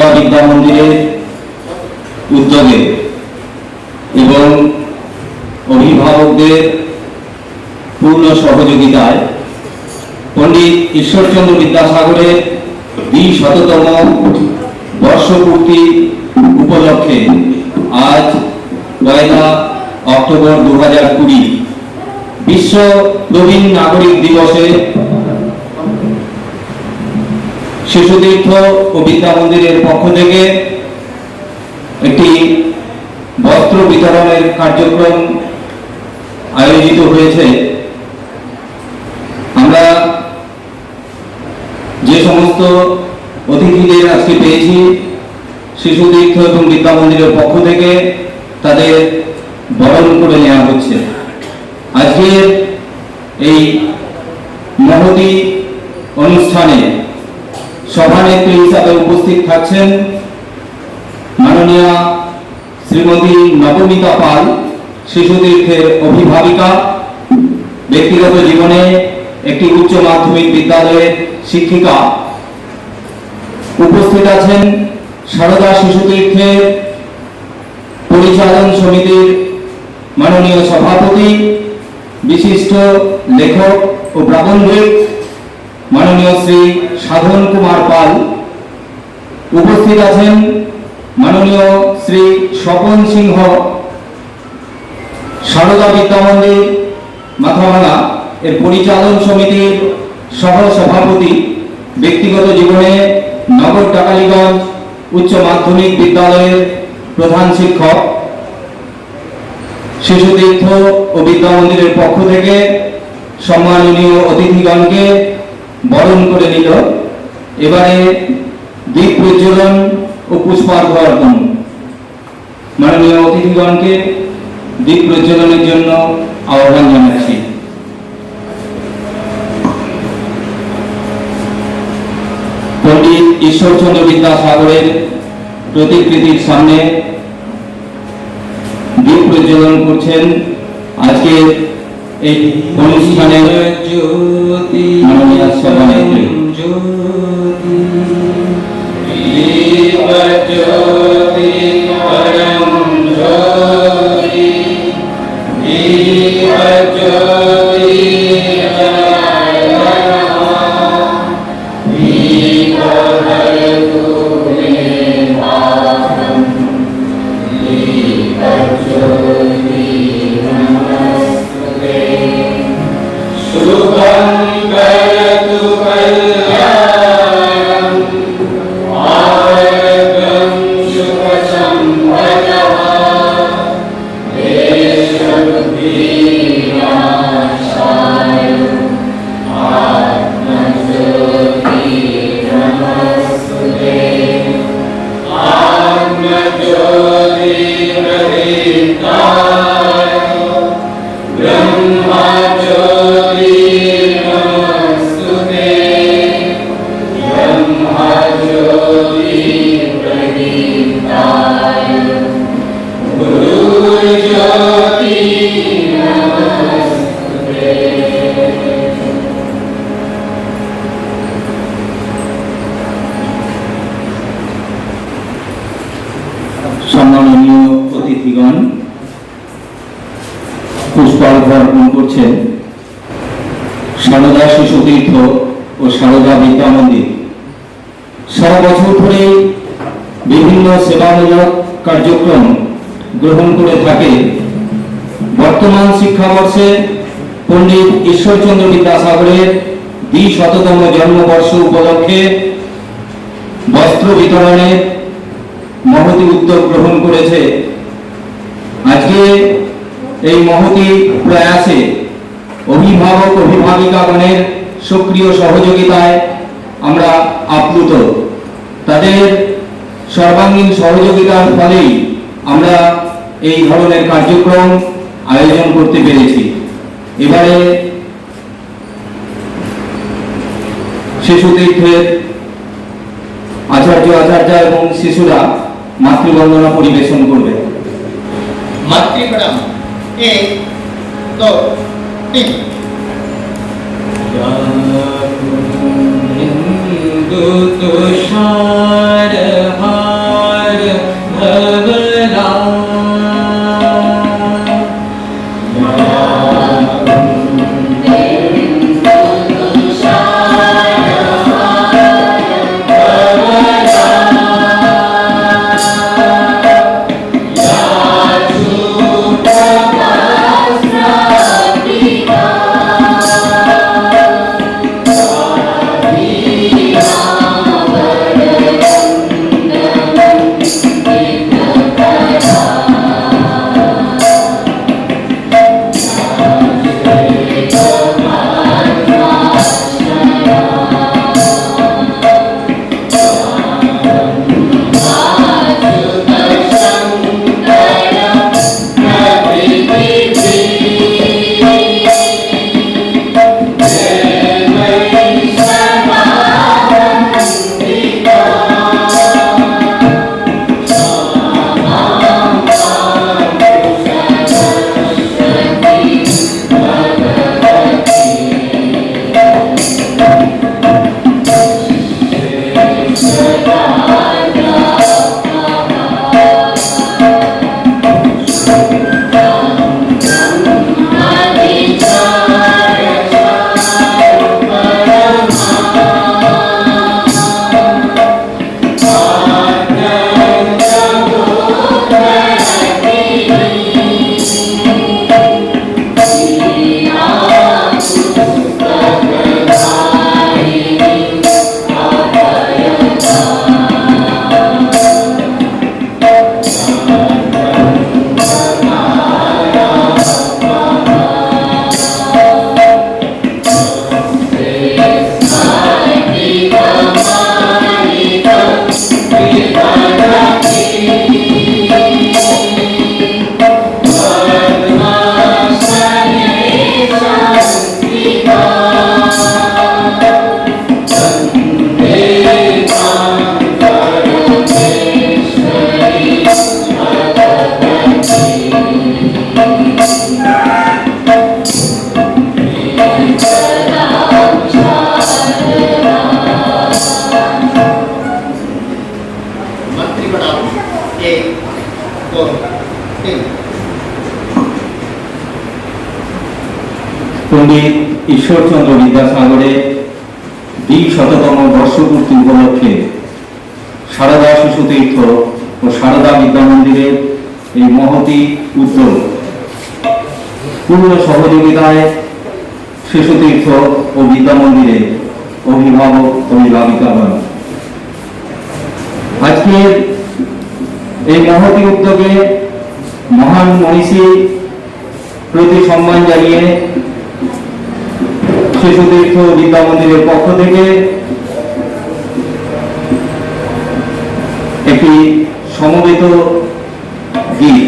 সারদা বিদ্যা মন্দিরের উদ্যোগে এবং অভিভাবকদের পূর্ণ সহযোগিতায় পণ্ডিত ঈশ্বরচন্দ্র বিদ্যাসাগরের ২০শততম বর্ষপূর্তি উপলক্ষে আজ ১ অক্টোবর ২০২০ বিশ্ব প্রবীণ নাগরিক দিবসে শিশুতীর্থ ও বিদ্যা মন্দিরের পক্ষ থেকে একটি বস্ত্র বিতরণের কার্যক্রম আয়োজিত হয়েছে। আমরা যে সমস্ত অতিথিদের আজকে পেয়েছি শিশুতীর্থ এবং বিদ্যা মন্দিরের পক্ষ থেকে তাদের বরণ করে নেওয়া হচ্ছে। আজকের এই মহতী অনুষ্ঠানে সভানেত্রী হিসাবে উপস্থিত থাকছেন মাননীয়া শ্রীমতী নবমিতা পাল, শিশুতীর্থের অভিভাবিকা, ব্যক্তিগত জীবনে একটি উচ্চ মাধ্যমিক বিদ্যালয়ের শিক্ষিকা। উপস্থিত আছেন সারদা শিশুতীর্থের পরিচালন সমিতির মাননীয় সভাপতি, বিশিষ্ট লেখক ও প্রাবন্ধিক মাননীয় শ্রী সাধন কুমার পাল। উপস্থিত আছেন মাননীয় শ্রী স্বপন সিংহ, সারদা বিদ্যা মন্দির মাথাভাঙা এর পরিচালন সমিতির সহ সভাপতি, ব্যক্তিগত জীবনে নগর টাকালীগঞ্জ উচ্চ মাধ্যমিক বিদ্যালয়ের প্রধান শিক্ষক। শিশুতীর্থ ও বিদ্যা মন্দিরের পক্ষ থেকে সম্মাননীয় অতিথিগণকে বরণ করে নিল। এবারে দীপ প্রজ্বলন ও পুষ্পার্ঘ অর্পণ। মাননীয় অতিথিগণকে দীপ প্রজ্বলনের জন্য আহ্বান জানাচ্ছি। পণ্ডিত ঈশ্বরচন্দ্র বিদ্যাসাগরের প্রতিকৃতির সামনে দীপ প্রজ্বলন করছেন আজকের এই অনুষ্ঠানে মাননীয় সভানেত্রী। সম্মাননীয় অতিথিগণ পুষ্পার্ঘ অর্পণ করছেন। সারদা শিশুতীর্থ ও সারদা বিদ্যা মন্দির সারা বছর ধরে বিভিন্ন সেবামূলক কার্যক্রম গ্রহণ করে থাকে। বর্তমান শিক্ষাবর্ষে পণ্ডিত ঈশ্বরচন্দ্র বিদ্যাসাগরের ২০শততম জন্মবর্ষ উপলক্ষে বস্ত্র বিতরণের মহতী উদ্যোগ গ্রহণ করেছে। আজকে এই মহতী প্রয়াসে অভিভাবক অভিভাবিকাগণের সক্রিয় সহযোগিতায় আমরা আপ্লুত। তাদের সর্বাঙ্গীন সহযোগিতার ফলেই আমরা এই ধরনের কার্যক্রম আয়োজন করতে পেরেছি। এবারে শিশুতীর্থের আচার্য আচার্যা এবং শিশুরা মাতৃবন্দনা পরিবেশন করবে। মাতৃ প্রণাম 1 2 3। तुषार পণ্ডিত ঈশ্বরচন্দ্র বিদ্যাসাগরের ২০শততম বর্ষপূর্তি উপলক্ষে সারদা শিশু তীর্থ ও সারদা বিদ্যা মন্দিরের এই মহতি উদ্যোগ পূর্ণ সহযোগিতায় শিশু তীর্থ ও বিদ্যা মন্দিরের অভিভাবক অভিভাবিকাগণ। আজকের এই মহতি উদ্যোগে মহান মনীষী প্রতি সম্মান জানিয়ে শিশু তীর্থ বিদ্যা মন্দিরের পক্ষ থেকে একটি সমবেত গীত।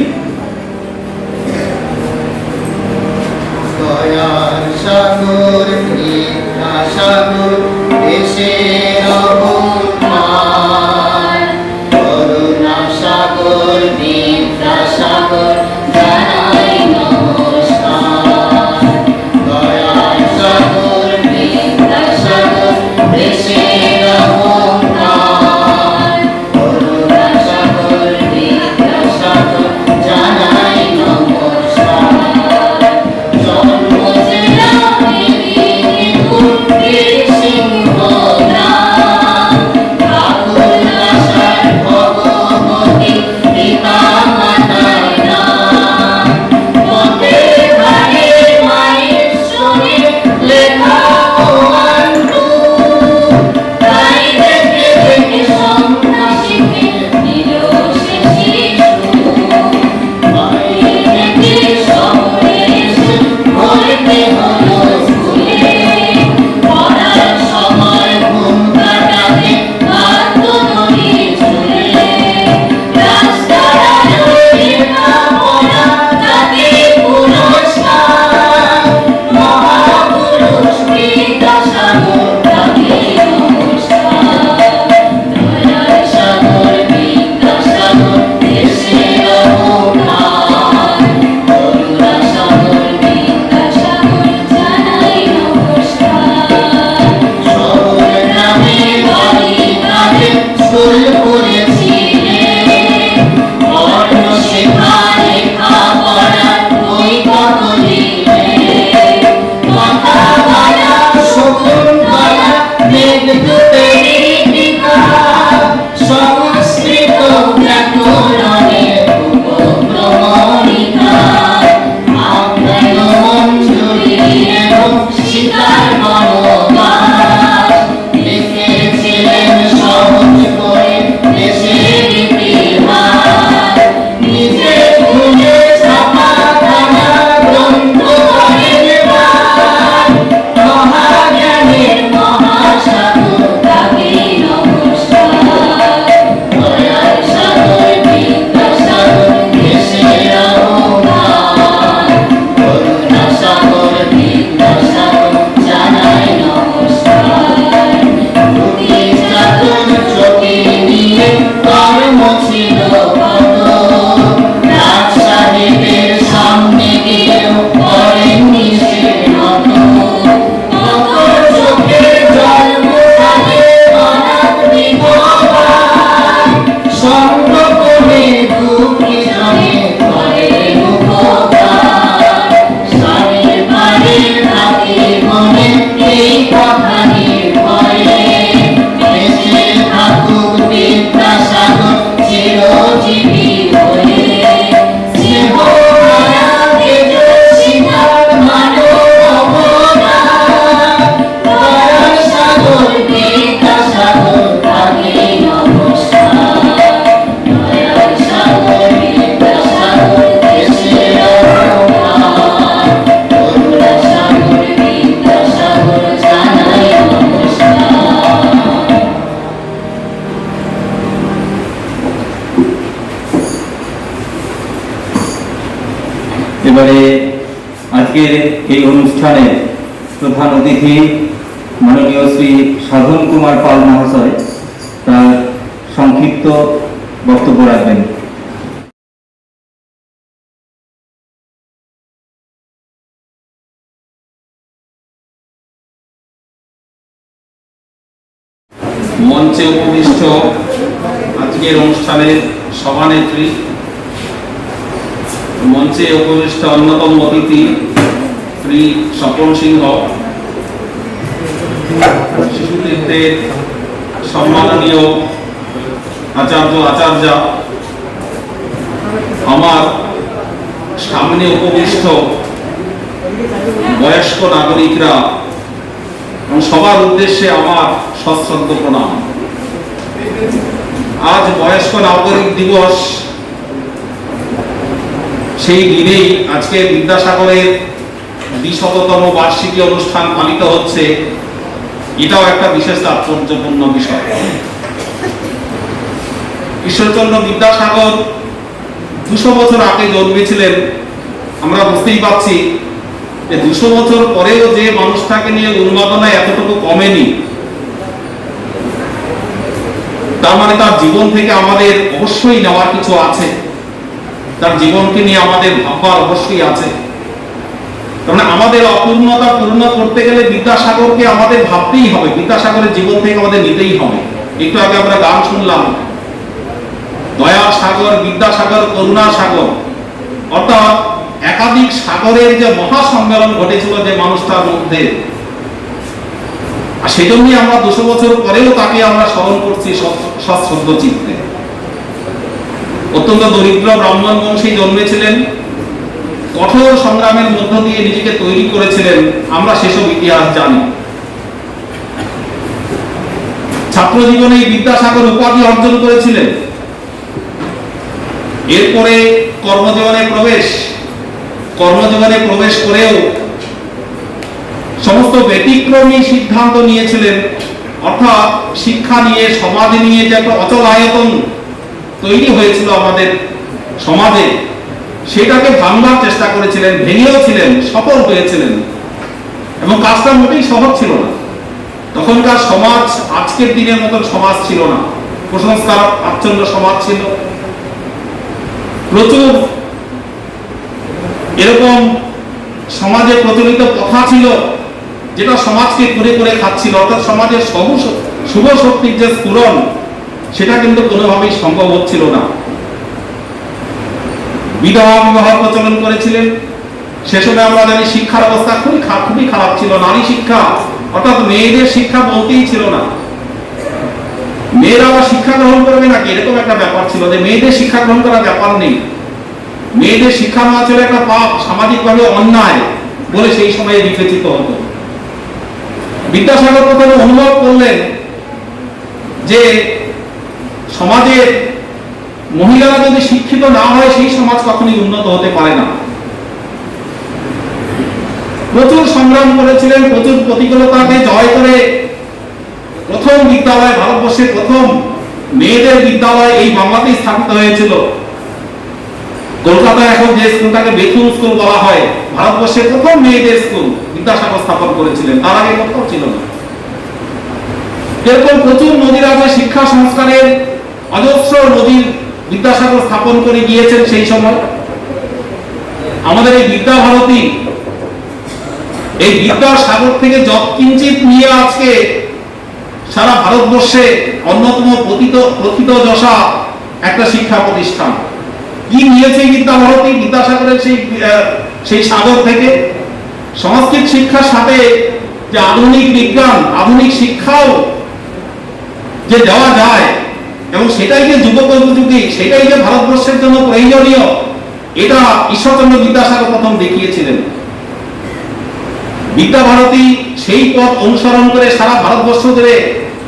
দয়ার সাগর নিত্যা সাগর দেশের অবমান, করুণা সাগর নিত্যা সাগর জানাই নমস্কার। দয়ার সাগর নিত্যা সাগর দেশের অবমান, করুণা সাগর নিত্যা সাগর এবারে আজকের এই অনুষ্ঠানে প্রধান অতিথি মাননীয় শ্রী সাধন কুমার পাল মহাশয় তার সংক্ষিপ্ত বক্তব্য রাখবেন। মঞ্চে উপবিষ্ট আজকের অনুষ্ঠানের সভানেত্রী, মঞ্চে উপবিষ্ট অন্যতম অতিথি শ্রী স্বপন সিংহ, শিশুতীর্থের সম্মাননীয় আচার্যা, আমার সামনে উপবিষ্ট বয়স্ক নাগরিকরা, সবার উদ্দেশ্যে আমার সশ্রদ্ধ প্রণাম। আজ বয়স্ক নাগরিক দিবস, সেই দিনেই আজকে বিদ্যাসাগরের ২০তম বার্ষিকী অনুষ্ঠান পালিত হচ্ছে। এটাও একটা বিশেষ তাৎপর্যপূর্ণ বিষয়। ঈশ্বরচন্দ্র বিদ্যাসাগর ২০০ বছর আগে জন্মেছিলেন। আমরা বুঝতেই পারছি যে ২০০ বছর পরেও যে মানুষটাকে নিয়ে উন্মাদনা এতটুকু কমেনি, তার মানে তার জীবন থেকে আমাদের অবশ্যই নেওয়ার কিছু আছে, তার জীবনকে নিয়ে আমাদের ভাববার অবশ্যই আছে। তার মানে আমাদের অপূর্ণতা পূর্ণ করতে গেলে বিদ্যাসাগরকে আমাদের ভাবতেই হবে, বিদ্যাসাগরের জীবন থেকে আমাদের নিতেই হবে। একটু আগে আমরা গান শুনলাম, দয়ার সাগর, বিদ্যাসাগর, করুণা সাগর, অর্থাৎ একাধিক সাগরের যে মহাসম্মেলন ঘটেছিল যে মানুষটার মধ্যে, আর সেজন্যই আমরা ২০০ বছর পরেও তাকে আমরা স্মরণ করছি সশ্রদ্ধ চিত্তে। অত্যন্ত দরিদ্র ব্রাহ্মণ বংশে জন্মেছিলেন, কঠোর সংগ্রামের মধ্য দিয়ে নিজেকে তৈরি করেছিলেন, আমরা সেসব ইতিহাস জানি। ছাত্র জীবনে বিদ্যাসাগর উপাধি অর্জন করেছিলেন। এরপরে কর্মজীবনে প্রবেশ করেও সমস্ত ব্যতিক্রমী সিদ্ধান্ত নিয়েছিলেন, অর্থাৎ শিক্ষা নিয়ে, সমাজ নিয়ে যে একটা অচল আয়তন তৈরি হয়েছিল আমাদের সমাজে, সেটাকে ভাঙবার চেষ্টা করেছিলেন, ভেঙেও ছিলেন, সফল হয়েছিলেন। এবং কাজটা মোটেই সহজ ছিল না। তখনকার সমাজ আজকের দিনের মতন সমাজ ছিল না, কুসংস্কার আচ্ছন্ন সমাজ ছিল। প্রচুর এরকম সমাজে প্রচলিত প্রথা ছিল যেটা সমাজকে করে করে খাচ্ছিল, অর্থাৎ সমাজের শুভ শক্তির যে স্ফুরণ, সেটা কিন্তু কোনোভাবেই সম্ভব হচ্ছিল না। বিধবা বিবাহ প্রচলন করেছিলেন। সে সময় আমরা জানি শিক্ষার অবস্থা খুবই খারাপ ছিল। নারী শিক্ষা, অর্থাৎ মেয়েদের শিক্ষা বলতেই ছিল না। মেয়েরা আবার শিক্ষা গ্রহণ করবে নাকি, এরকম একটা ব্যাপার ছিল যে মেয়েদের শিক্ষা গ্রহণ করার ব্যাপার নেই। মেয়েদের শিক্ষা নেওয়া ছিল একটা পাপ, সামাজিকভাবে অন্যায় বলে সেই সময়ে বিবেচিত হতো। বিদ্যাসাগর প্রথমে অনুভব করলেন যে সমাজের মহিলারা যদি শিক্ষিত না হয়, সেই সমাজ কখনোই উন্নত হতে পারে না। প্রচুর সংগ্রাম করেছিলেন, প্রচুর প্রতিকূলতাকে জয় করে প্রথম বিদ্যালয়, ভারতবর্ষের প্রথম মেয়েদের বিদ্যালয় এই বাংলাতেই স্থাপিত হয়েছিল। কলকাতায় এখন যে স্কুলটাকে বেথুন স্কুল বলা হয়, ভারতবর্ষের প্রথম মেয়েদের স্কুল বিদ্যাসাগর স্থাপন করেছিলেন, তার আগে কোথাও ছিল না। এরকম প্রচুর নদীর আছে, শিক্ষা সংস্কারের অজস্র নদীর বিদ্যাসাগর স্থাপন করে গিয়েছেন সেই সময়। আমাদের এই বিদ্যাভারতী, এই বিদ্যাসাগর থেকে যৎকিঞ্চিত নিয়ে আজকে সারা ভারতবর্ষে অন্যতম প্রথিতযশা একটা শিক্ষা প্রতিষ্ঠান। কি নিয়েছে বিদ্যাভারতী? বিদ্যাসাগরের সেই সাগর থেকে সংস্কৃত শিক্ষার সাথে যে আধুনিক বিজ্ঞান, আধুনিক শিক্ষাও যে দেওয়া যায়, এবং সেটাই যে যুগোপযোগী, সেটাই যে ভারতবর্ষের জন্য প্রয়োজনীয়, এটা ঈশ্বরচন্দ্র বিদ্যাসাগর প্রথম দেখিয়েছিলেন। বিদ্যাভারতী সেই পথ অনুসরণ করে সারা ভারতবর্ষ ধরে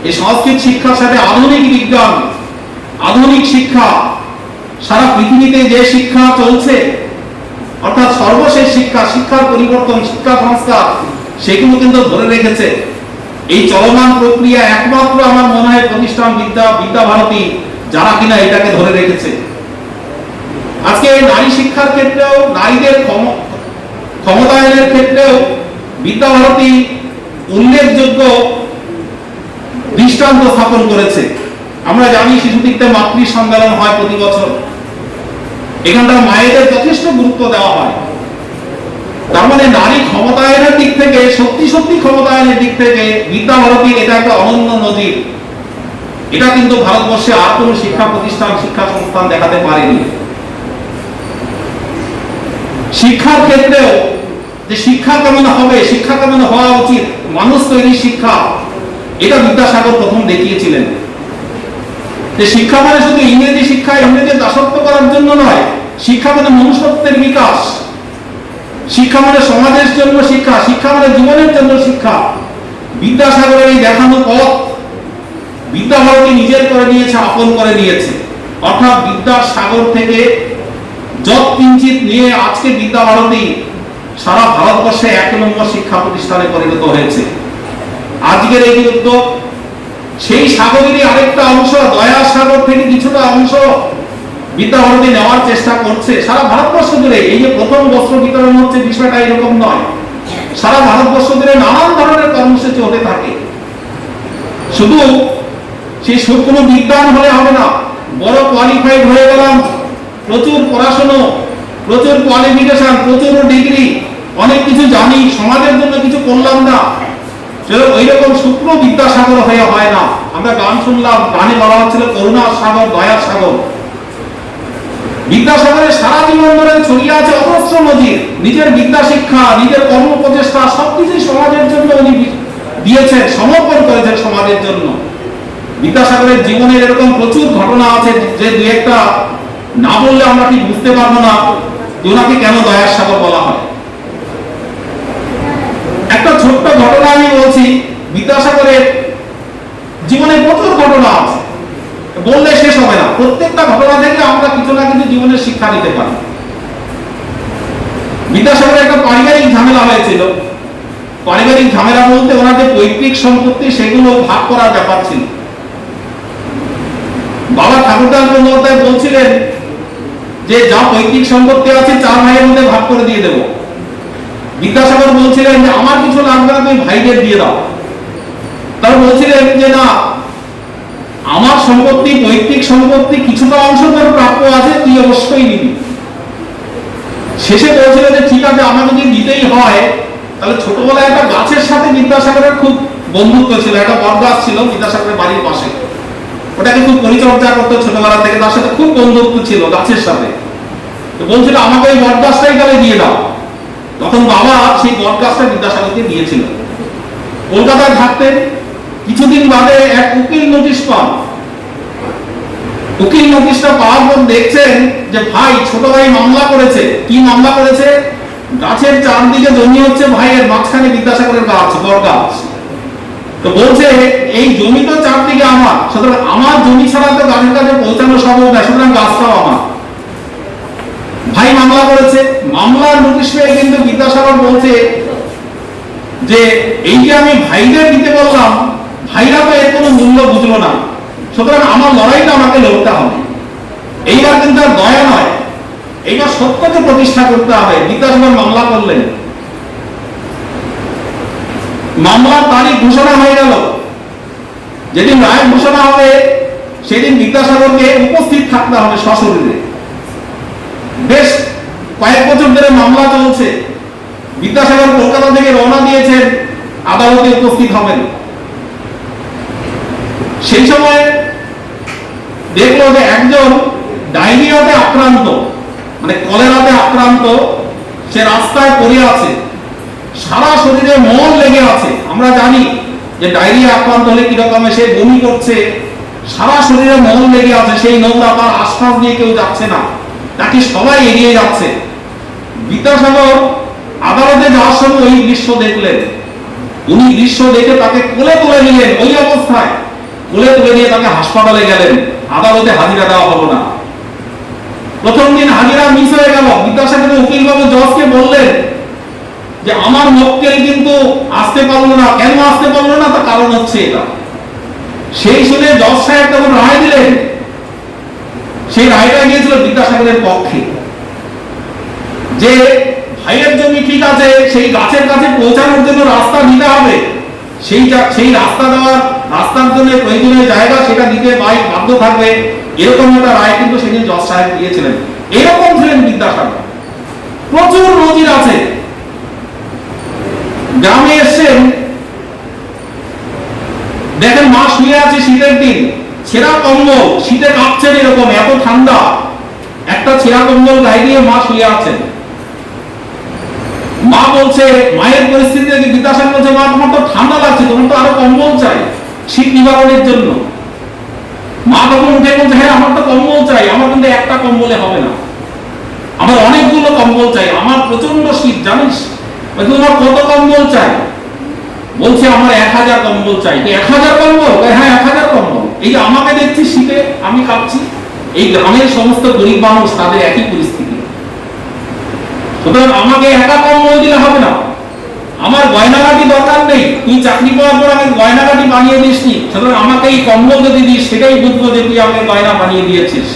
এই সংস্কৃত শিক্ষার সাথে আধুনিক বিজ্ঞান, আধুনিক শিক্ষা, সারা পৃথিবীতে যে শিক্ষা চলছে, অর্থাৎ সর্বশেষ শিক্ষার পরিবর্তন, শিক্ষা সংস্কার, সেগুলো কিন্তু ধরে রেখেছে। এই চলমান প্রক্রিয়া একমাত্র আমার মনে হয় প্রতিষ্ঠান বিদ্যাভারতী, যারা কিনা এটাকে ধরে রেখেছে। আজকে নারী শিক্ষার ক্ষেত্রেও, নারীদের ক্ষমতায়নের ক্ষেত্রেও বিদ্যাভারতী উল্লেখযোগ্য দৃষ্টান্ত স্থাপন করেছে। আমরা জানি শিশুদিকতে মাতৃ সম্মেলন হয় প্রতি বছর, এখানকার মায়েদের যথেষ্ট গুরুত্ব দেওয়া হয়। তার মানে নারী ক্ষমতায়নের দিক থেকে, সত্যি ক্ষমতায়নের দিক থেকে বিদ্যাভারতীর এটা একটা অনন্য নজির। এটা কিন্তু ভারতবর্ষে আর কোনো শিক্ষা প্রতিষ্ঠান, শিক্ষা সংস্থান দেখাতে পারেনি। শিক্ষার ক্ষেত্রেও যে শিক্ষা কেমন হবে, শিক্ষা কেমন হওয়া উচিত, মানুষ তৈরি শিক্ষা, এটা বিদ্যাসাগর প্রথম দেখিয়েছিলেন। যে শিক্ষা মানে শুধু ইংরেজি শিক্ষা, ইংরেজি দাসত্ব করার জন্য নয়, শিক্ষা মানে মনুষ্যত্বের বিকাশ, শিক্ষা মানে সমাজের জন্য শিক্ষা, শিক্ষা মানে জীবনের জন্য শিক্ষা। বিদ্যাসাগরের এই দেখানো পথ বিদ্যাভারতী নিজের করে নিয়েছে, আপন করে নিয়েছে। অর্থাৎ বিদ্যাসাগর থেকে যত কিঞ্চিত নিয়ে আজকে বিদ্যাভারতী সারা ভারতবর্ষে 1 নম্বর শিক্ষা প্রতিষ্ঠানে পরিণত হয়েছে। আজকের এই উদ্যোগ সেই সাগরেরই আরেকটা অংশ, দয়ার সাগর থেকে কিছুটা অংশ বিদ্যাভারতী নেওয়ার চেষ্টা করছে সারা ভারতবর্ষ জুড়ে। এই যে প্রথম বস্ত্র বিতরণ হচ্ছে, বিষয়টা এরকম নয়, সারা ভারতবর্ষ জুড়ে নানান ধরনের কর্মসূচি হতে থাকে। শুধু সেই কোনো বিজ্ঞান হলে হবে না, বড় কোয়ালিফাইড হয়ে গেলাম, প্রচুর পড়াশোনা, প্রচুর কোয়ালিফিকেশন, প্রচুর ডিগ্রি, অনেক কিছু জানি, সমাজের জন্য কিছু করলাম না, ওই রকম শুক্র বিদ্যাসাগর হয়ে হয় না। আমরা গান শুনলাম, গানে বলা হচ্ছিল করুণার সাগর, দয়ার সাগর। বিদ্যাসাগরের সারা জীবন ধরে ছড়িয়ে আছে অজস্র নজির। নিজের বিদ্যা শিক্ষা, নিজের কর্ম প্রচেষ্টা সবকিছু সমাজের জন্য উনি দিয়েছেন, সমর্পণ করেছেন সমাজের জন্য। বিদ্যাসাগরের জীবনের এরকম প্রচুর ঘটনা আছে যে দুই একটা না বললে আমরা ঠিক বুঝতে পারবো না যে ওনাকে কেন দয়ার সাগর বলা হয়। একটা ছোট্ট ঘটনা আমি বলছি, বিদ্যাসাগরের জীবনে প্রচুর ঘটনা আছে, বললে শেষ হবে না। প্রত্যেকটা ঘটনা থেকে আমরা কিছু না কিছু জীবনের শিক্ষা নিতে পারি। বিদ্যাসাগরের একটা পারিবারিক ঝামেলা হয়েছিল। পারিবারিক ঝামেলা বলতে ওনার যে পৈতৃক সম্পত্তি সেগুলো ভাগ করার ব্যাপার ছিল। বাবা ঠাকুরদাস বন্দ্যোপাধ্যায় বলছিলেন যে যা পৈতৃক সম্পত্তি আছে 4 ভাইয়ের মধ্যে ভাগ করে দিয়ে দেব। বিদ্যাসাগর বলছিলেন যে আমার কিছু লাগবে না, তুমি ভাইদের দিয়ে দাও। তারা বলছিলেন যে না, আমার সম্পত্তি, পৈতৃক সম্পত্তি কিছুটা অংশ তোর প্রাপ্য আছে, তুই অবশ্যই নিবি। শেষে বলছিলেন যে ঠিক আছে, আমাকে যদি দিতেই হয় তাহলে ছোটবেলায় একটা গাছের সাথে বিদ্যাসাগরের খুব বন্ধুত্ব ছিল। একটা বট গাছ ছিল বিদ্যাসাগরের বাড়ির পাশে, ওটাকে খুব পরিচর্যা করতো ছোটবেলা থেকে, তার সাথে খুব বন্ধুত্ব ছিল গাছের সাথে। তো বলছিল আমাকে ওই বট গাছটাই তাহলে দিয়ে দাও। তখন বাবা সেই বট গাছটা বিদ্যাসাগরকে দিয়েছিল। কলকাতায় থাকতেন, কিছুদিন বাদে এক উকিল নোটিশ পান। উকিল নোটিশটা পাওয়ার পর দেখছেন যে ভাই, ছোট ভাই মামলা করেছে। কি মামলা করেছে? গাছের চারদিকে জমি হচ্ছে ভাইয়ের, মাঝখানে বিদ্যাসাগরের গাছ, বট গাছ। তো বলছে এই জমি তো চারদিকে আমার, সুতরাং আমার জমি ছাড়া তো গাছের কাছে পৌঁছানো সম্ভব না, সুতরাং গাছটাও আমার। ভাই মামলা করেছে। মামলার নোটিশ পেয়ে কিন্তু বিদ্যাসাগর বলছে যে এই যে আমি ভাইদের দিতে বললাম, ভাইরা তো এর কোনো মূল্য বুঝলো না, সুতরাং আমার লড়াইটা আমাকে লড়তে হবে। এইবার কিন্তু আর দয়া নয়, এইবার সত্যকে প্রতিষ্ঠা করতে হবে। বিদ্যাসাগর মামলা করলেন, মামলার তারিখ ঘোষণা হয়ে গেল। যেদিন রায় ঘোষণা হবে সেদিন বিদ্যাসাগরকে উপস্থিত থাকতে হবে সশরীরে। বেশ কয়েক বছর ধরে মামলা চলছে। বিদ্যাসাগর কলকাতা থেকে রওনা দিয়েছেন, আদালতে উপস্থিত হবেন। সেই সময় দেখলো যে একজন ডায়রিয়াতে আক্রান্ত, মানে কলেরাতে আক্রান্ত, সে রাস্তায় পড়ে আছে, সারা শরীরে মল লেগে আছে। আমরা জানি যে ডায়রিয়া আক্রান্ত হলে কিরকম, সে বমি করছে, সারা শরীরে মল লেগে আছে, সেই নোংরা তার আশপাশ দিয়ে কেউ যাচ্ছে না, তাকে সবাই এড়িয়ে যাচ্ছে। বিদ্যাসাগর আদালতে যাওয়ার সময় ওই দৃশ্য দেখলেন। উনি দৃশ্য দেখে তাকে কোলে তুলে নিলেন, ওই অবস্থায় কোলে তুলে নিয়ে তাকে হাসপাতালে গেলেন। আদালতে হাজিরা দেওয়া হলো না। প্রথম দিন হাজিরা মিস হয়ে গেল। বিদ্যাসাগরের উকিল বাবু জজকে বললেন যে আমার মক্কেল কিন্তু আসতে পারলো না। কেন আসতে পারলো না? তার কারণ হচ্ছে এটা। সেই শুনে জজ সাহেব তখন রায় দিলেন, সেই রায়টা গিয়েছিল বিদ্যাসাগরের পক্ষে, যে ভাইয়ের জমি ঠিক আছে, সেই গাছের কাছে পৌঁছানোর জন্য রাস্তা দিতে হবে, সেই রাস্তা দেওয়ার রাস্তার জন্য প্রয়োজনীয় জায়গা সেটা দিতে ভাই বাধ্য থাকবে, এরকম একটা রায় কিন্তু সেদিন জজ সাহেব দিয়েছিলেন। এরকম ছিলেন বিদ্যাসাগর। প্রচুর নজির আছে। গ্রামে এসছেন, দেখেন মা শুয়ে আছে শীতের দিন, ছেঁড়া কম্বল, শীতে কাঁপছেন, এরকম এত ঠান্ডা, একটা ছেঁড়া কম্বল গায়ে দিয়ে মা শুয়ে আছেন। মা বলছে, মায়ের পরিস্থিতি দেখে বিদ্যাসাগর বলছে, মা তোমার তো ঠান্ডা লাগছে, তোমার তো আরো কম্বল চাই শীত নিবারণের জন্য। মা তখন উঠে বলছে, হ্যাঁ আমার তো কম্বল চাই, আমার কিন্তু একটা কম্বলে হবে না, আমার অনেকগুলো কম্বল চাই, আমার প্রচন্ড শীত জানিস। তোমার কত কম্বল চাই? বলছে আমার 1000 কম্বল চাই। 1000 কম্বল? হ্যাঁ 1000 কম্বল। এই যে আমাকে দেখছি শীতে আমি কাঁপছি, এই গ্রামের সমস্ত গরিব মানুষ তাদের একই পরিস্থিতি। সুতরাং আমাকে একা কম্বল দিলে হবে না, আমার গয়নাগাটি দরকার নেই, তুই চাকরি পাওয়ার পর আমি গয়নাগাটি বানিয়ে দিসনি, সুতরাং আমাকে এই কম্বল যদি দিস সেটাই বুঝবো যে তুই আমাকে গয়না বানিয়ে দিয়েছিস।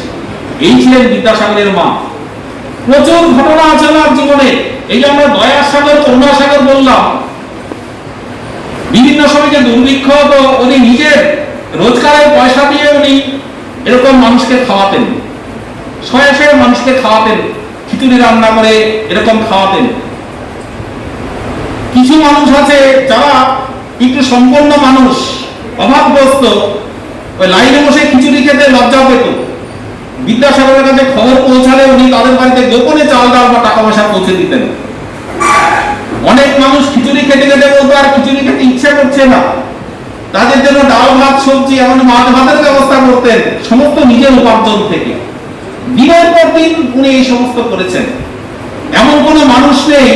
এই ছিলেন বিদ্যাসাগরের মা। প্রচুর ঘটনা আছে আমার জীবনে। এই যে আমরা দয়ার সাগর, করুণা সাগর বললাম, বিভিন্ন সময় যে দুর্ভিক্ষ হতো, উনি নিজের রোজগারের পয়সা দিয়ে উনি এরকম মানুষকে খাওয়াতেন, শয়ে শয়ে মানুষকে খাওয়াতেন, খিচুড়ি রান্না করে এরকম খাওয়াতেন। কিছু মানুষ আছে যারা একটু সম্পন্ন মানুষ, অভাবগ্রস্ত, ওই লাইনে বসে খিচুড়ি খেতে লজ্জা পেত। বিদ্যাসাগরের কাছে খবর পৌঁছালে উনি তাদের বাড়িতে গোপনে চাল ডাল বা টাকা পয়সা পৌঁছে দিতেন। অনেক মানুষ খিচুড়ি খেতে খেতে বলতো আর খিচুড়ি খেতে ইচ্ছা করছে না, তাদের জন্য ডাল ভাত সবজি এমন মাছ ভাতের ব্যবস্থা করতেন, সমস্ত নিজের উপার্জন থেকে। দিনের পর দিন উনি এই সমস্ত করেছেন। এমন কোনো মানুষ নেই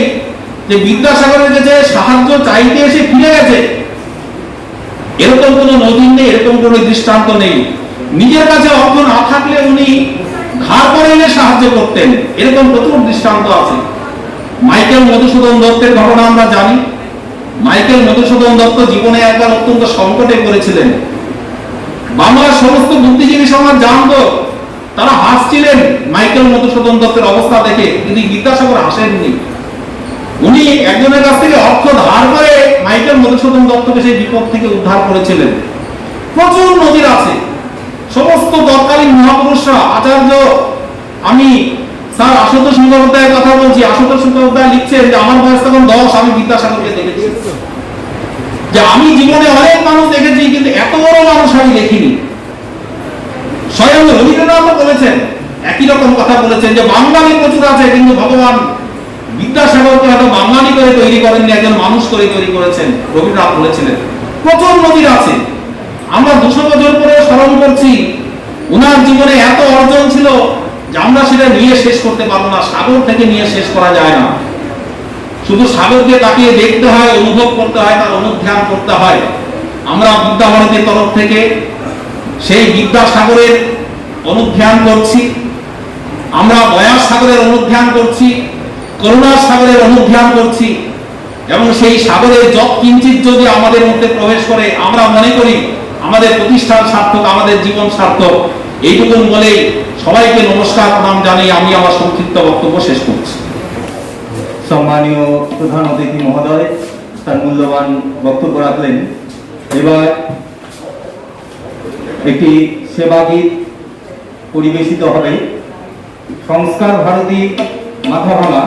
যে বিদ্যাসাগরের কাছে সাহায্য চাইতে এসে ফিরে গেছে, এরকম কোনো নজির নেই, এরকম কোনো দৃষ্টান্ত নেই। নিজের কাছে অর্থ না থাকলে উনি ধার করে এনে সাহায্য করতেন, এরকম প্রচুর দৃষ্টান্ত আছে। মাইকেল মধুসূদন দত্তের ঘটনা আমরা জানি। মাইকেল মধুসূদন দত্ত জীবনে একবার অত্যন্ত সংকটে পড়েছিলেন। বাংলার সমস্ত বুদ্ধিজীবী সমাজ জানতো, তারা হাসছিলেন মাইকেল মধুসূদন দত্তের অবস্থা দেখে, কিন্তু বিদ্যাসাগর হাসেননি। উনি একজনের কাছ থেকে অর্থ ধার করে মাইকেল মধুসূদন দত্তকে সেই বিপদ থেকে উদ্ধার করেছিলেন। প্রচুর নজির আছে। সমস্ত তৎকালীন মহাপুরুষরা, আচার্য, আমি স্যার আশুতোষ মুখোপাধ্যায়ের কথা বলছি, আশুতোষ মুখোপাধ্যায় লিখছেন যে আমার বয়স তখন 10, আমি বিদ্যাসাগরকে দেখেছি, যে আমি জীবনে অনেক মানুষ দেখেছি কিন্তু এত বড় মানুষ আমি দেখিনি। স্বয়ং রবীন্দ্রনাথও বলেছেন, একই রকম কথা বলেছেন, যে বাঙালি প্রচুর আছে কিন্তু ভগবান বিদ্যাসাগরকে হয়তো বাঙালি করে তৈরি করেননি, একজন মানুষ করে তৈরি করেছেন, রবীন্দ্রনাথ বলেছিলেন। প্রচুর নজির আছে। আমরা 200 বছর পরে স্মরণ করছি, উনার জীবনে এত অর্জন ছিল যে আমরা সেটা নিয়ে শেষ করতে পারবো না, সাগর থেকে নিয়ে শেষ করা যায় না। শুধু সাগরকে তাকিয়ে দেখতে হয়, অনুভব করতে হয়, তার অনুধ্যান করতে হয়। আমরা বিদ্যাভারতীর তরফ থেকে সেই বিদ্যাসাগরের অনুধ্যান করছি, আমরা দয়ার সাগরের অনুধ্যান করছি, করুণার সাগরের অনুধ্যান করছি, এবং সেই সাগরের যত কিঞ্চিত যদি আমাদের মধ্যে প্রবেশ করে আমরা মনে করি আমাদের প্রতিষ্ঠান সার্থক, আমাদের জীবন সার্থক। এইটুকুন বলেই সবাইকে নমস্কার প্রণাম জানিয়ে আমি আমার সংক্ষিপ্ত বক্তব্য শেষ করছি। সম্মানীয় প্রধান অতিথি মহোদয় তার মূল্যবান বক্তব্য রাখলেন। এবার একটি সেবা গীত পরিবেশিত হবে। সংস্কার ভারতী মাথা ভাঙা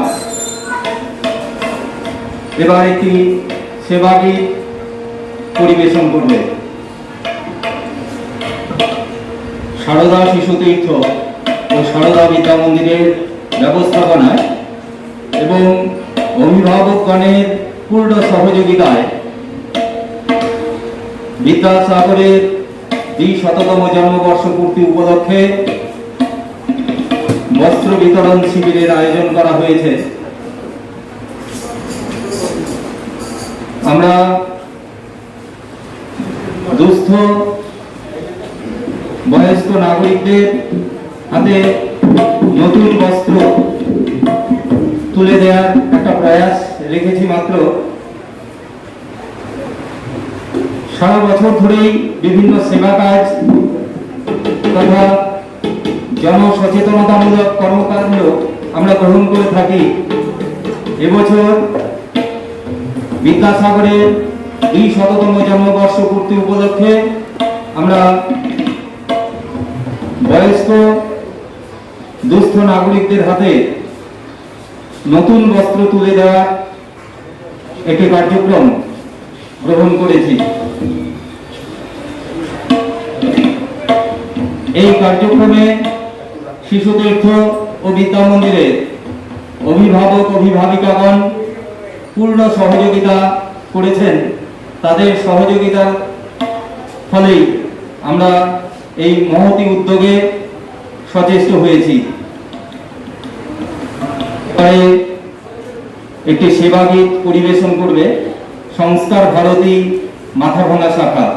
এবার একটি সেবা গীত পরিবেশন করবে। সারদা শিশু তীর্থ ও সারদা বিদ্যা মন্দিরের ব্যবস্থাপনায় এবং অভিভাবকগণের পূর্ণ সহযোগিতায় বিদ্যাসাগরের ২০০তম জন্মবর্ষ পূর্তি উপলক্ষে বস্ত্র বিতরণ শিবিরের আয়োজন করা হয়েছে। আমরা দুস্থ বয়স্ক নাগরিকদের হাতে নতুন বস্ত্র তুলে দেওয়ার একটা প্রয়াস রেখেছি মাত্র। সারা বছর ধরেই বিভিন্ন সেবা কাজ তথা জনসচেতনতামূলক কর্মকাণ্ড আমরা গ্রহণ করে থাকি। এবছর বিদ্যাসাগরের 200তম জন্মবর্ষ পূর্তি উপলক্ষে আমরা বয়স্ক দুস্থ নাগরিকদের হাতে নতুন বস্ত্র তুলে দেওয়ার একটি কার্যক্রম গ্রহণ করেছি। এই কার্যক্রমে শিশুতীর্থ ও বিদ্যা মন্দিরের অভিভাবক অভিভাবিকাগণ পূর্ণ সহযোগিতা করেছেন। তাদের সহযোগিতার ফলেই আমরা এই মহতি উদ্যোগে সচেষ্ট হয়েছি। পরে একটি সেবা গীত পরিবেশন করবে সংস্কার ভারতী মাথাভাঙা শাখা।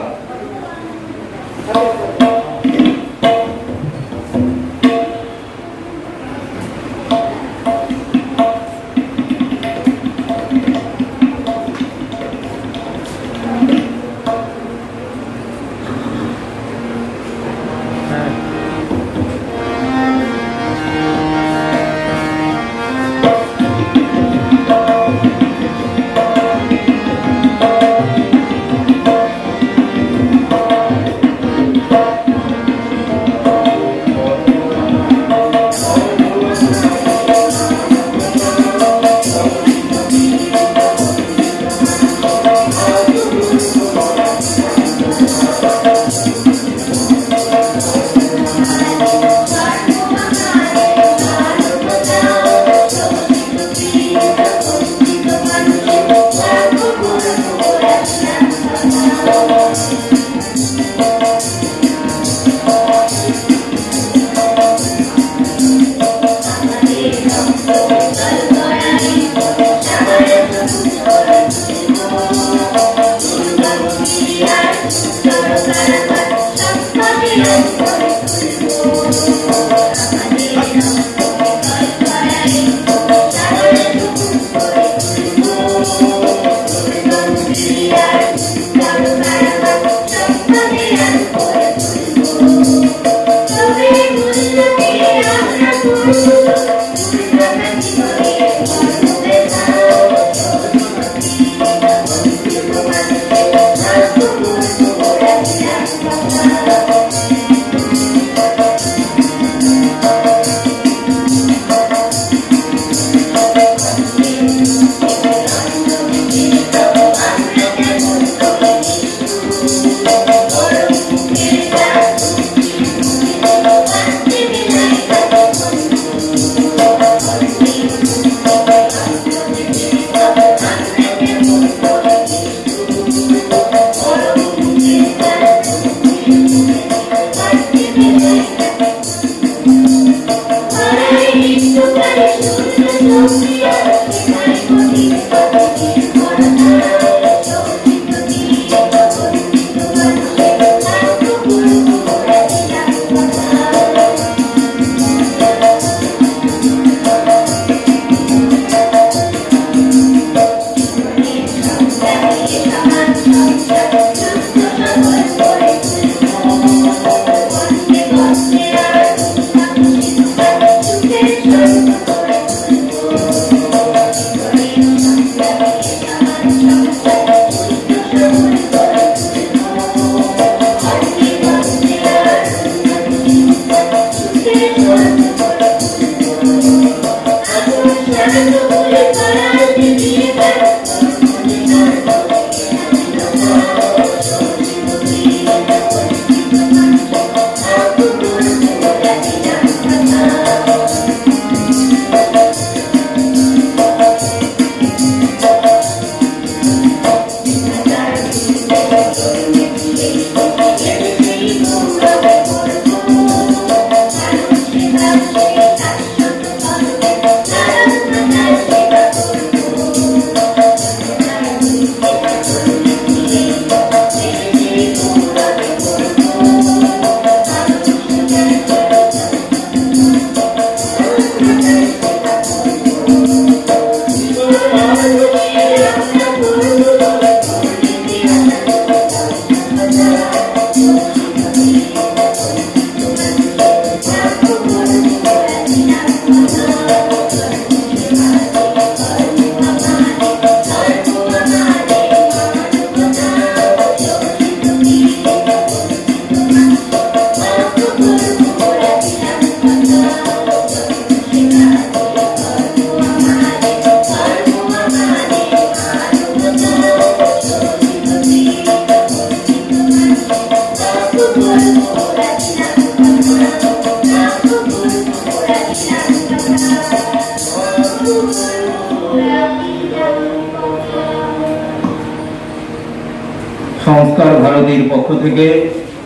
সংস্কার ভারতীর পক্ষ থেকে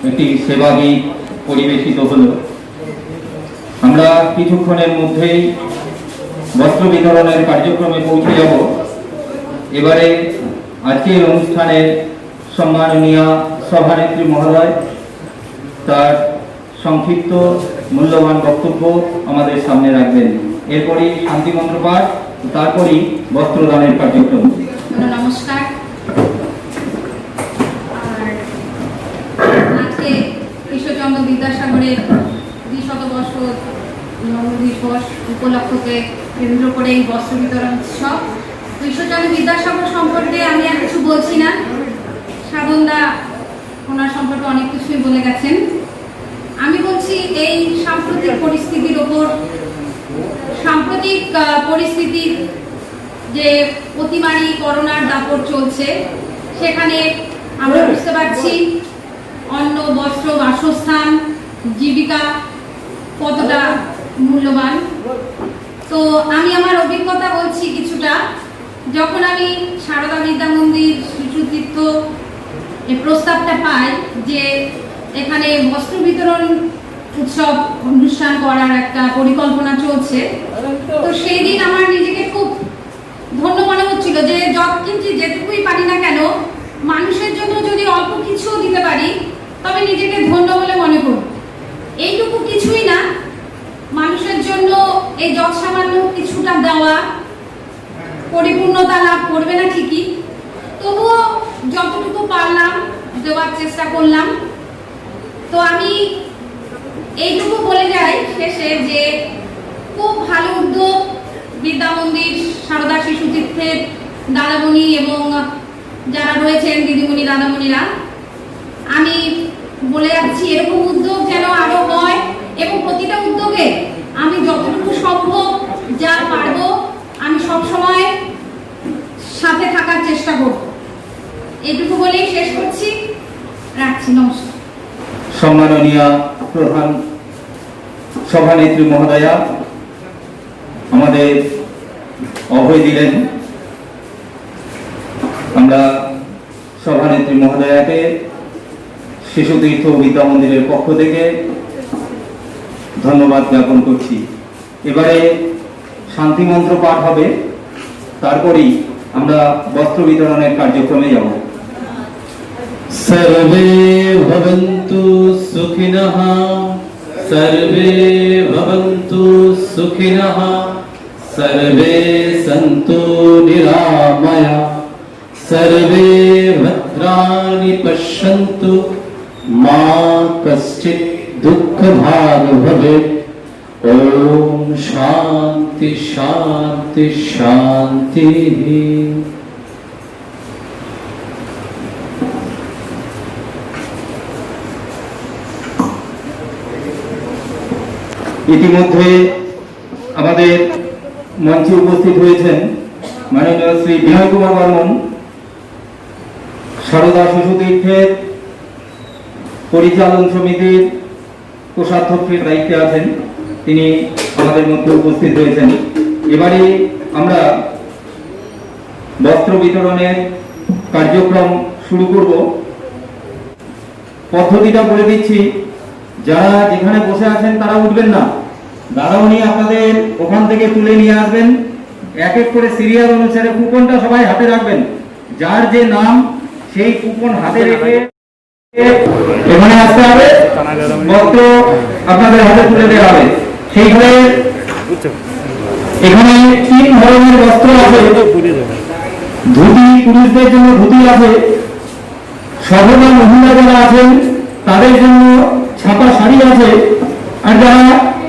একটি সেবা গীত পরিবেশিত হলো। আমরা কিছুক্ষণের মধ্যেই বস্ত্র বিতরণের কার্যক্রমে পৌঁছে যাব। এবারে আজকের অনুষ্ঠানের সম্মাননীয় সভানেত্রী মহোদয় তার সংক্ষিপ্ত মূল্যবান বক্তব্য আমাদের সামনে রাখবেন। এরপরই শান্তিমন্ত্র পাঠ, তারপরই বস্ত্রদানের কার্যক্রম। নমস্কার। আজকে ঈশ্বরচন্দ্র বিদ্যাসাগরের ২০০ জন্মদিবস উপলক্ষকে কেন্দ্র করে এই বস্ত্র বিতরণ উৎসব। ঈশ্বরচন্দ্র বিদ্যাসাগর সম্পর্কে আমি আর কিছু বলছি না, সাধনদা ওনার সম্পর্কে অনেক কিছুই বলে গেছেন। আমি বলছি এই সাম্প্রতিক পরিস্থিতির ওপর, সাম্প্রতিক পরিস্থিতির যে অতিমারি করোনার দাপট চলছে, সেখানে আমরা বুঝতে পারছি অন্ন, বস্ত্র, বাসস্থান, জীবিকা কতটা মূল্যবান। তো আমি আমার অভিজ্ঞতা বলছি কিছুটা। যখন আমি সারদা বিদ্যা মন্দির শিশুতীর্থ এই প্রস্তাবটা পাই যে এখানে বস্ত্র বিতরণ উৎসব অনুষ্ঠান করার একটা পরিকল্পনা চলছে, তো সেই দিন আমার নিজেকে খুব ধন্য মনে হচ্ছিল যে যেটুকুই পারি না কেন, মানুষের জন্য যদি অল্প কিছুও দিতে পারি তবে নিজেকে ধন্য বলে মনে করি। এইটুকু কিছুই না, মানুষের জন্য এই যৎসামান্য কিছুটা দেওয়া পরিপূর্ণতা লাভ করবে না ঠিকই, তবুও যতটুকু পারলাম দেওয়ার চেষ্টা করলাম। তো আমি এইটুকু বলে যাই শেষে যে খুব ভালো উদ্যোগ বিদ্যা মন্দির, সারদা শিশু তীর্থের দাদামণি এবং যারা রয়েছেন দিদিমণি দাদামণিরা। আমি বলে যাচ্ছি এরকম উদ্যোগ যেন আরো হয় এবং প্রতিটা উদ্যোগে আমি যতটুকু সম্ভব যা পারবো আমি সবসময় সাথে থাকার চেষ্টা করব। এটুকু বলেই শেষ করছি, রাখছি। নমস্কার। সম্মাননীয় প্রধান সভানেত্রী মহোদয়া আমাদের অভয় দিলেন। আমরা সভানেত্রী মহোদয়াকে শিশুতীর্থ বিদ্যা মন্দিরের পক্ষ থেকে ধন্যবাদ জ্ঞাপন করছি। এবারে শান্তি মন্ত্র পাঠ হবে, তারপরেই আমরা বস্ত্র বিতরণের কার্যক্রমে যাব। सर्वे भवन्तु सुखिनः, सर्वे भवन्तु सुखिनः, सर्वे सन्तु निरामया, सर्वे भद्राणि पश्यन्तु, मा कश्चित् दुःखभाग् भवेत्। ॐ शान्ति शान्ति शान्तिः। ইতিমধ্যে আমাদের মঞ্চে উপস্থিত হয়েছেন মাননীয় শ্রী বিনয় কুমার বর্মন, সারদা শিশু তীর্থের পরিচালন সমিতির কোষাধ্যক্ষের দায়িত্বে আছেন, তিনি আমাদের মধ্যে উপস্থিত হয়েছেন। এবারে আমরা বস্ত্র বিতরণের কার্যক্রম শুরু করব। পদ্ধতিটা বলে দিচ্ছি, যারা যেখানে বসে আছেন তারা উঠবেন না, দাদামণি আপনাদের ওখান থেকে তুলে নিয়ে আসবেন। এক এক করে সিরিয়াল অনুসারে কুপনটা সবাই হাতে রাখবেন, যার যে নাম সেই কুপন হাতে রেখে এখানে আসতে হবে, বস্ত্র আপনাদের হাতে তুলে দেওয়া হবে। সেইভাবে এখানে 3 ধরনের বস্ত্র আছে। ধুতি, পুরুষদের জন্য ধুতি আছে, সর্বদা মহিলা যারা আছেন তাদের জন্য ছাপা শাড়ি আছে, আর যারা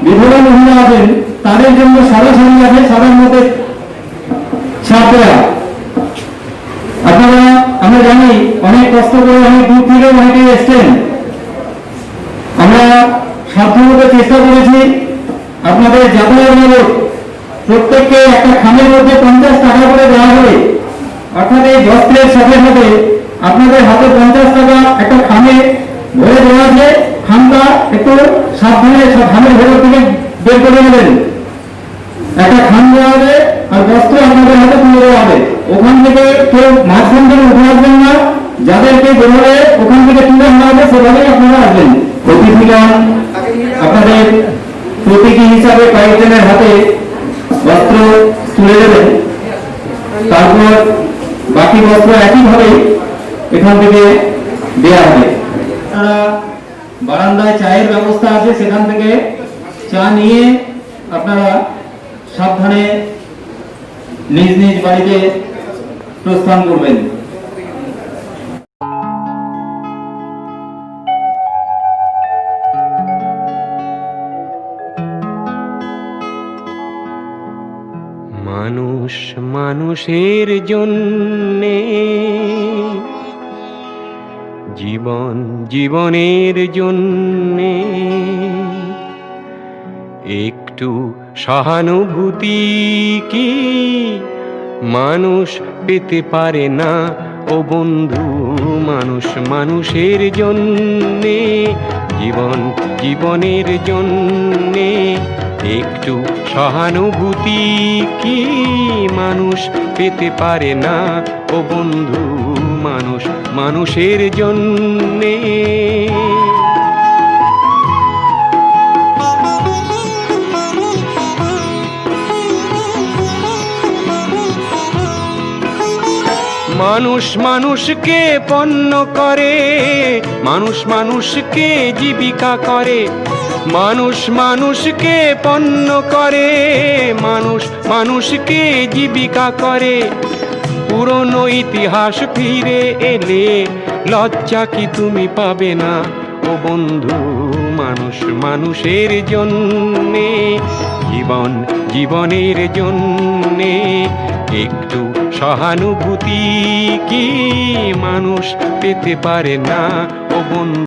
বিধবা মহিলা আছেন তাদের জন্য সরাসরি আছে সবার মধ্যে ছাত্ররা। আপনারা আমরা জানি অনেক কষ্ট করে অনেক দূর থেকে অনেকে এসছেন। আমরা সাধ্যমতো চেষ্টা করেছি আপনাদের যাতায়াত বাবদ প্রত্যেককে একটা খামের মধ্যে 50 টাকা করে দেওয়া হবে। অর্থাৎ এই বস্ত্রের সাথে সাথে আপনাদের হাতে 50 টাকা একটা খামে ভরে দেওয়া আছে। খামটা একটু সাবধানে খামের ভেতর থেকে বের করে নেবেন। একটা খাম দেওয়া হবে আর বস্ত্র আপনাদের হাতে তুলে দেওয়া হবে। ওখান থেকে কেউ মাঝখান থেকে উঠে আসবেন না। যাদেরকে যেভাবে ওখান থেকে তুলে আনা হবে সেভাবেই আপনারা আসবেন। অতিথিগণ আপনাদের প্রতীকী হিসাবে কয়েকজনের হাতে বস্ত্র তুলে দেবেন। তারপর বাকি বস্ত্র একইভাবে এখান থেকে দেওয়া হবে। আপনারা বারান্দায় চায়ের ব্যবস্থা আছে, সেখান থেকে চা নিয়ে আপনারা সাবধানে নিজ নিজ বাড়িতে প্রস্থান করবেন। মানুষ মানুষের জন্যে, জীবন জীবনের জন্যে একটু সহানুভূতি কি মানুষ পেতে পারে না ও বন্ধু? মানুষ মানুষের জন্যে, জীবন জীবনের জন্যে একটু সহানুভূতি কি মানুষ পেতে পারে না ও বন্ধু? মানুষ মানুষের জন্যে। মানুষ মানুষকে পণ্য করে, মানুষ মানুষকে জীবিকা করে, মানুষ মানুষকে পণ্য করে, মানুষ মানুষকে জীবিকা করে। পুরনো ইতিহাস ফিরে এলে লজ্জা কি তুমি পাবে না ও বন্ধু? মানুষ মানুষের জন্যে, জীবন জীবনের জন্যে একটু সহানুভূতি কি মানুষ পেতে পারে না ও বন্ধু?